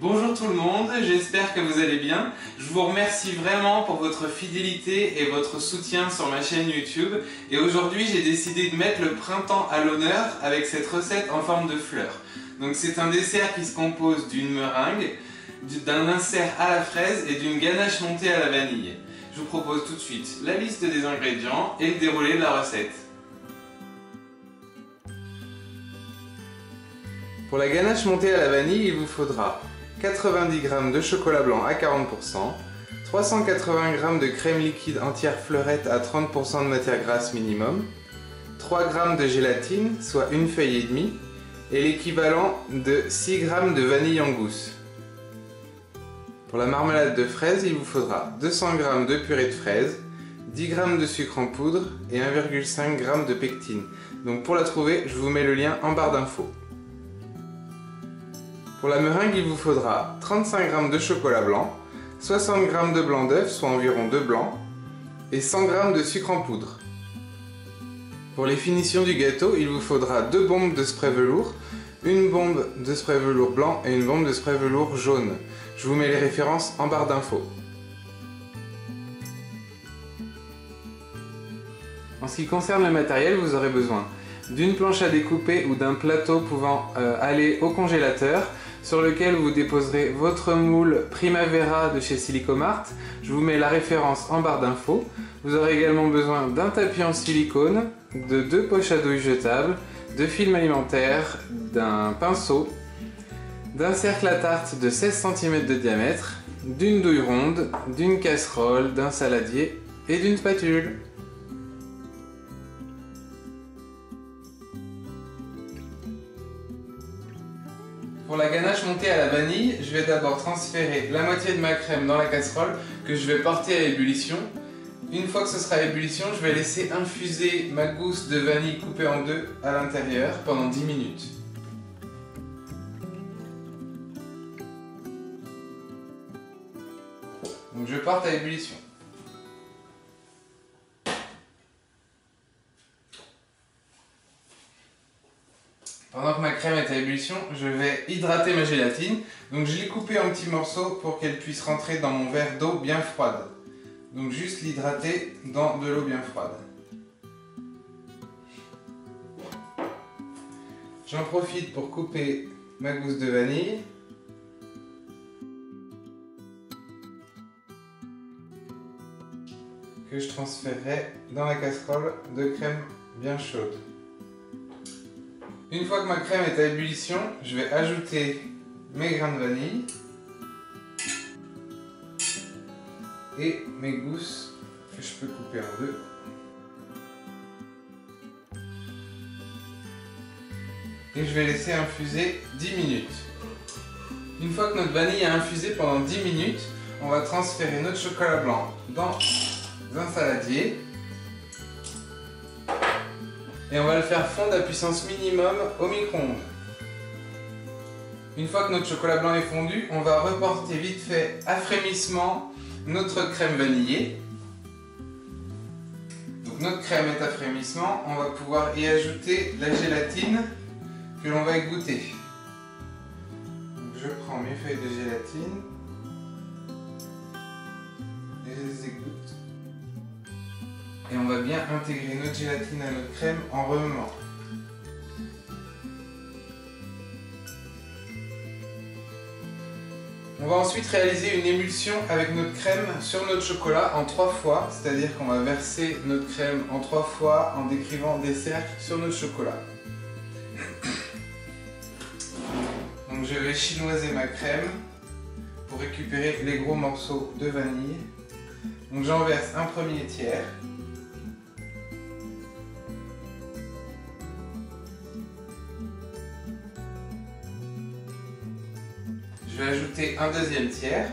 Bonjour tout le monde, j'espère que vous allez bien. Je vous remercie vraiment pour votre fidélité et votre soutien sur ma chaîne YouTube. Et aujourd'hui, j'ai décidé de mettre le printemps à l'honneur avec cette recette en forme de fleurs. Donc c'est un dessert qui se compose d'une meringue, d'un insert à la fraise et d'une ganache montée à la vanille. Je vous propose tout de suite la liste des ingrédients et le déroulé de la recette. Pour la ganache montée à la vanille, il vous faudra 90 g de chocolat blanc à 40%, 380 g de crème liquide entière fleurette à 30% de matière grasse minimum, 3 g de gélatine, soit une feuille et demie, et l'équivalent de 6 g de vanille en gousse. Pour la marmelade de fraises, il vous faudra 200 g de purée de fraises, 10 g de sucre en poudre et 1,5 g de pectine. Donc pour la trouver, je vous mets le lien en barre d'infos. Pour la meringue, il vous faudra 35 g de chocolat blanc, 60 g de blanc d'œuf, soit environ 2 blancs, et 100 g de sucre en poudre. Pour les finitions du gâteau, il vous faudra 2 bombes de spray velours, une bombe de spray velours blanc et une bombe de spray velours jaune. Je vous mets les références en barre d'infos. En ce qui concerne le matériel, vous aurez besoin d'une planche à découper ou d'un plateau pouvant aller au congélateur sur lequel vous déposerez votre moule Primavera de chez Silicomart. Je vous mets la référence en barre d'infos. Vous aurez également besoin d'un tapis en silicone, de 2 poches à douille jetables, de film alimentaire, d'un pinceau, d'un cercle à tarte de 16 cm de diamètre, d'une douille ronde, d'une casserole, d'un saladier et d'une spatule. Pour la ganache montée à la vanille, je vais d'abord transférer la moitié de ma crème dans la casserole que je vais porter à ébullition. Une fois que ce sera à ébullition, je vais laisser infuser ma gousse de vanille coupée en deux à l'intérieur pendant 10 minutes. Donc je porte à ébullition. Pendant que ma crème est à ébullition, je vais hydrater ma gélatine. Donc je l'ai coupée en petits morceaux pour qu'elle puisse rentrer dans mon verre d'eau bien froide. Donc juste l'hydrater dans de l'eau bien froide. J'en profite pour couper ma gousse de vanille. Que je transférerai dans la casserole de crème bien chaude. Une fois que ma crème est à ébullition, je vais ajouter mes grains de vanille et mes gousses que je peux couper en deux. Et je vais laisser infuser 10 minutes. Une fois que notre vanille a infusé pendant 10 minutes, on va transférer notre chocolat blanc dans un saladier. Et on va le faire fondre à puissance minimum au micro-ondes. Une fois que notre chocolat blanc est fondu, on va reporter vite fait à frémissement notre crème vanillée. Donc notre crème est à frémissement, on va pouvoir y ajouter la gélatine que l'on va égoutter. Donc je prends mes feuilles de gélatine et je les égoutte. Et on va bien intégrer notre gélatine à notre crème en remuant. On va ensuite réaliser une émulsion avec notre crème sur notre chocolat en 3 fois, c'est-à-dire qu'on va verser notre crème en 3 fois en décrivant des cercles sur notre chocolat. Donc je vais chinoiser ma crème pour récupérer les gros morceaux de vanille. Donc j'en verse un premier tiers. Je vais ajouter un deuxième tiers.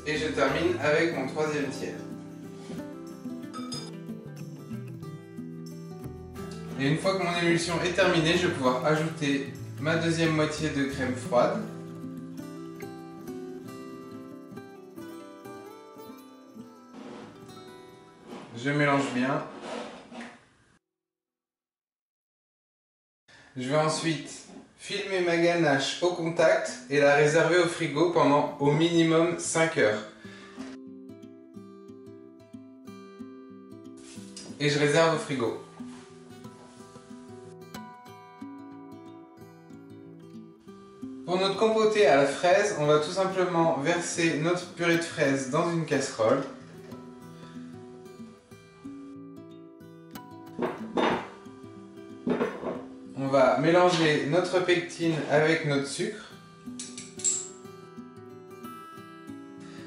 Et je termine avec mon troisième tiers. Et une fois que mon émulsion est terminée, je vais pouvoir ajouter ma deuxième moitié de crème froide. Je mélange bien. Je vais ensuite filmer ma ganache au contact et la réserver au frigo pendant au minimum 5 heures. Et je réserve au frigo. Pour notre compoté à la fraise, on va tout simplement verser notre purée de fraises dans une casserole. On va mélanger notre pectine avec notre sucre.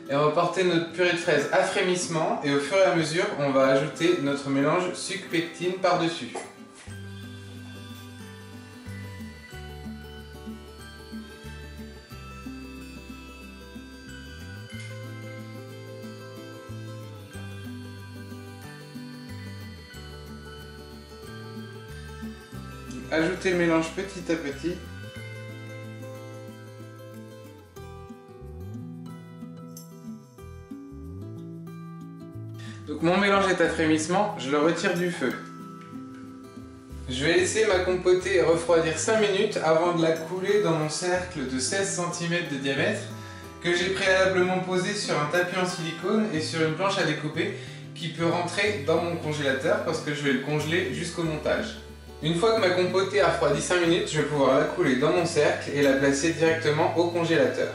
Et on va porter notre purée de fraises à frémissement et au fur et à mesure, on va ajouter notre mélange sucre-pectine par-dessus. Ajoutez le mélange petit à petit. Donc mon mélange est à frémissement, je le retire du feu. Je vais laisser ma compotée refroidir 5 minutes avant de la couler dans mon cercle de 16 cm de diamètre que j'ai préalablement posé sur un tapis en silicone et sur une planche à découper qui peut rentrer dans mon congélateur parce que je vais le congeler jusqu'au montage. Une fois que ma compotée a refroidi 5 minutes, je vais pouvoir la couler dans mon cercle et la placer directement au congélateur.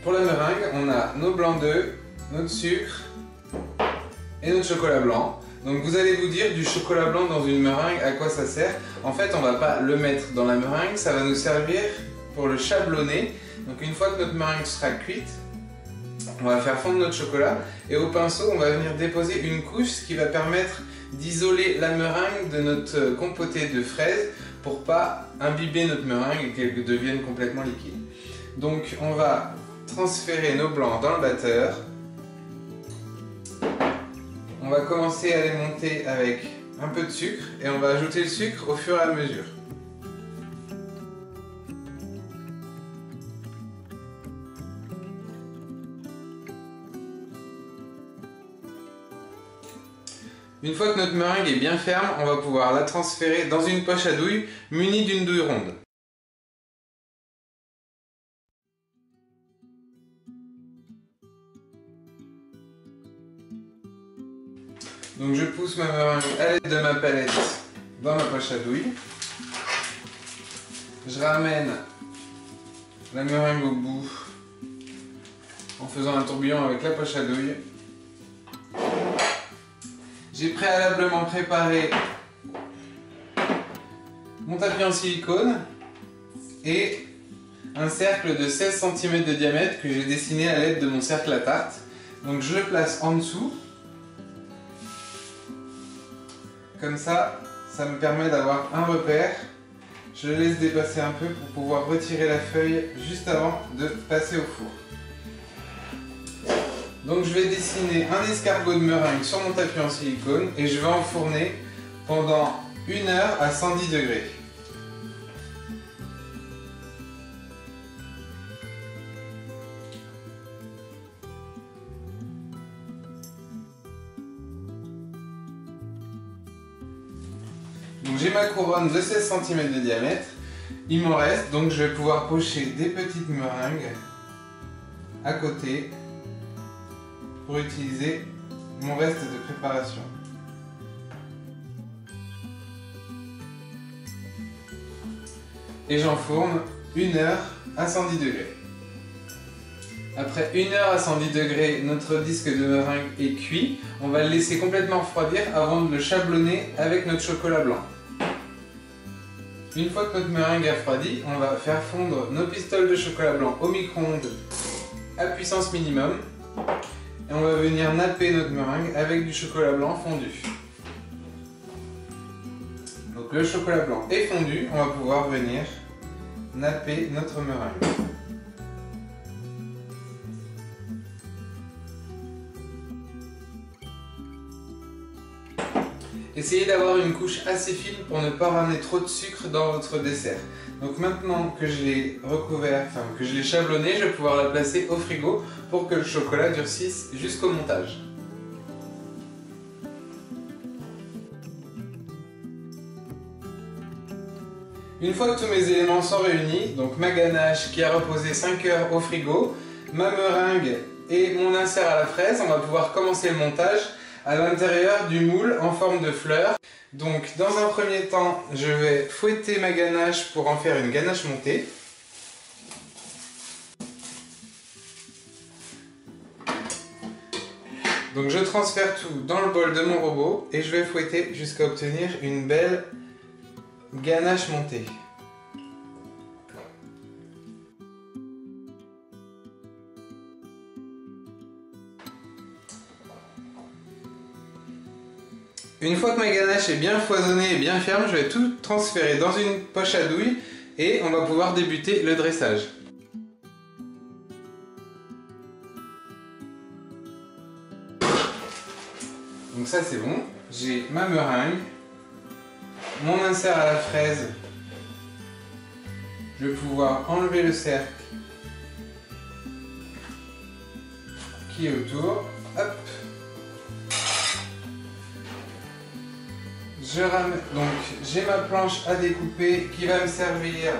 Pour la meringue, on a nos blancs d'œufs, notre sucre et notre chocolat blanc. Donc vous allez vous dire, du chocolat blanc dans une meringue, à quoi ça sert? En fait, on ne va pas le mettre dans la meringue, ça va nous servir pour le chablonner. Donc une fois que notre meringue sera cuite, on va faire fondre notre chocolat et au pinceau, on va venir déposer une couche, ce qui va permettre d'isoler la meringue de notre compotée de fraises pour pas imbiber notre meringue et qu'elle devienne complètement liquide. Donc on va transférer nos blancs dans le batteur. On va commencer à les monter avec un peu de sucre et on va ajouter le sucre au fur et à mesure. Une fois que notre meringue est bien ferme, on va pouvoir la transférer dans une poche à douille munie d'une douille ronde. Donc je pousse ma meringue à l'aide de ma palette dans ma poche à douille. Je ramène la meringue au bout en faisant un tourbillon avec la poche à douille. J'ai préalablement préparé mon tapis en silicone et un cercle de 16 cm de diamètre que j'ai dessiné à l'aide de mon cercle à tarte. Donc je le place en dessous. Comme ça, ça me permet d'avoir un repère. Je le laisse dépasser un peu pour pouvoir retirer la feuille juste avant de passer au four. Donc je vais dessiner un escargot de meringue sur mon tapis en silicone et je vais enfourner pendant 1 heure à 110 degrés. Donc j'ai ma couronne de 16 cm de diamètre. Il m'en reste, donc je vais pouvoir pocher des petites meringues à côté pour utiliser mon reste de préparation. Et j'enfourne 1 heure à 110 degrés. Après 1 heure à 110 degrés, notre disque de meringue est cuit. On va le laisser complètement refroidir avant de le chablonner avec notre chocolat blanc. Une fois que notre meringue a refroidi, on va faire fondre nos pistoles de chocolat blanc au micro-ondes à puissance minimum. Et on va venir napper notre meringue avec du chocolat blanc fondu. Donc le chocolat blanc est fondu, on va pouvoir venir napper notre meringue. Essayez d'avoir une couche assez fine pour ne pas ramener trop de sucre dans votre dessert. Donc maintenant que je l'ai recouvert, enfin que je l'ai chablonné, je vais pouvoir la placer au frigo pour que le chocolat durcisse jusqu'au montage. Une fois que tous mes éléments sont réunis, donc ma ganache qui a reposé 5 heures au frigo, ma meringue et mon insert à la fraise, on va pouvoir commencer le montage à l'intérieur du moule en forme de fleur. Donc dans un premier temps, je vais fouetter ma ganache pour en faire une ganache montée. Donc je transfère tout dans le bol de mon robot et je vais fouetter jusqu'à obtenir une belle ganache montée. Une fois que ma ganache est bien foisonnée et bien ferme, je vais tout transférer dans une poche à douille et on va pouvoir débuter le dressage. Donc ça c'est bon, j'ai ma meringue, mon insert à la fraise, je vais pouvoir enlever le cercle qui est autour, hop. Je ramène, donc j'ai ma planche à découper qui va me servir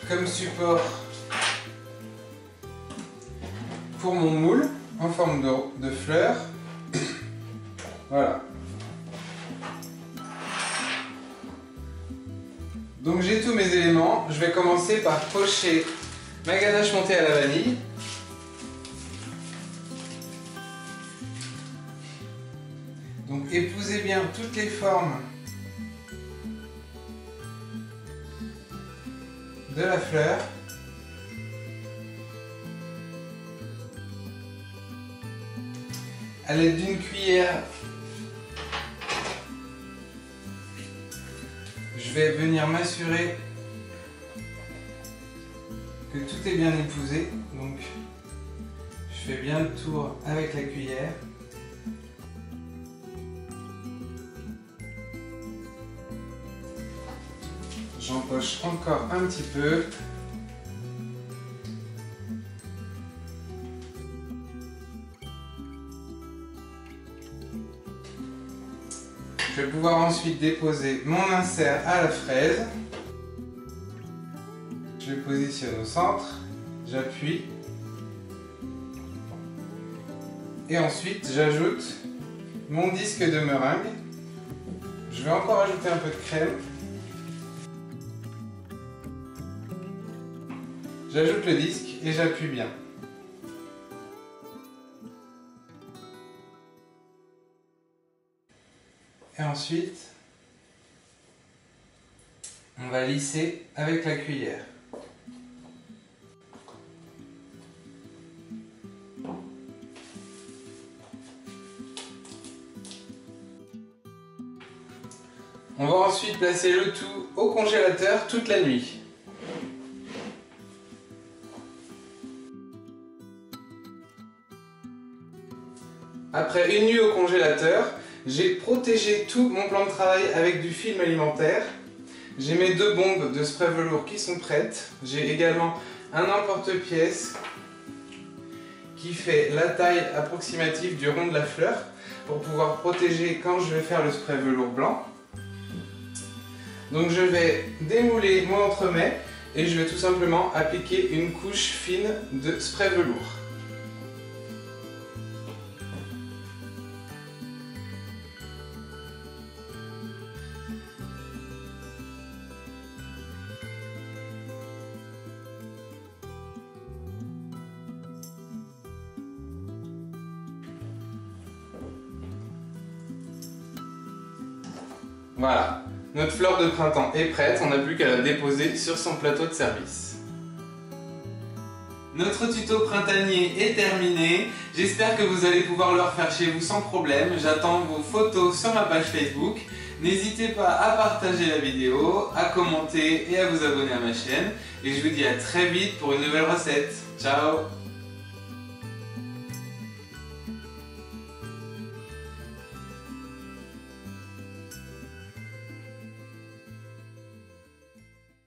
comme support pour mon moule en forme de fleur. Voilà. Donc j'ai tous mes éléments. Je vais commencer par pocher ma ganache montée à la vanille. Donc épousez bien toutes les formes de la fleur. À l'aide d'une cuillère, je vais venir m'assurer que tout est bien épousé. Donc je fais bien le tour avec la cuillère. J'empoche encore un petit peu. Je vais pouvoir ensuite déposer mon insert à la fraise. Je le positionne au centre, j'appuie. Et ensuite j'ajoute mon disque de meringue. Je vais encore ajouter un peu de crème. J'ajoute le disque et j'appuie bien. Et ensuite, on va lisser avec la cuillère. On va ensuite placer le tout au congélateur toute la nuit. Après une nuit au congélateur, j'ai protégé tout mon plan de travail avec du film alimentaire. J'ai mes 2 bombes de spray velours qui sont prêtes. J'ai également un emporte-pièce qui fait la taille approximative du rond de la fleur pour pouvoir protéger quand je vais faire le spray velours blanc. Donc je vais démouler mon entremets et je vais tout simplement appliquer une couche fine de spray velours. Voilà, notre fleur de printemps est prête, on n'a plus qu'à la déposer sur son plateau de service. Notre tuto printanier est terminé, j'espère que vous allez pouvoir le refaire chez vous sans problème. J'attends vos photos sur ma page Facebook. N'hésitez pas à partager la vidéo, à commenter et à vous abonner à ma chaîne. Et je vous dis à très vite pour une nouvelle recette. Ciao!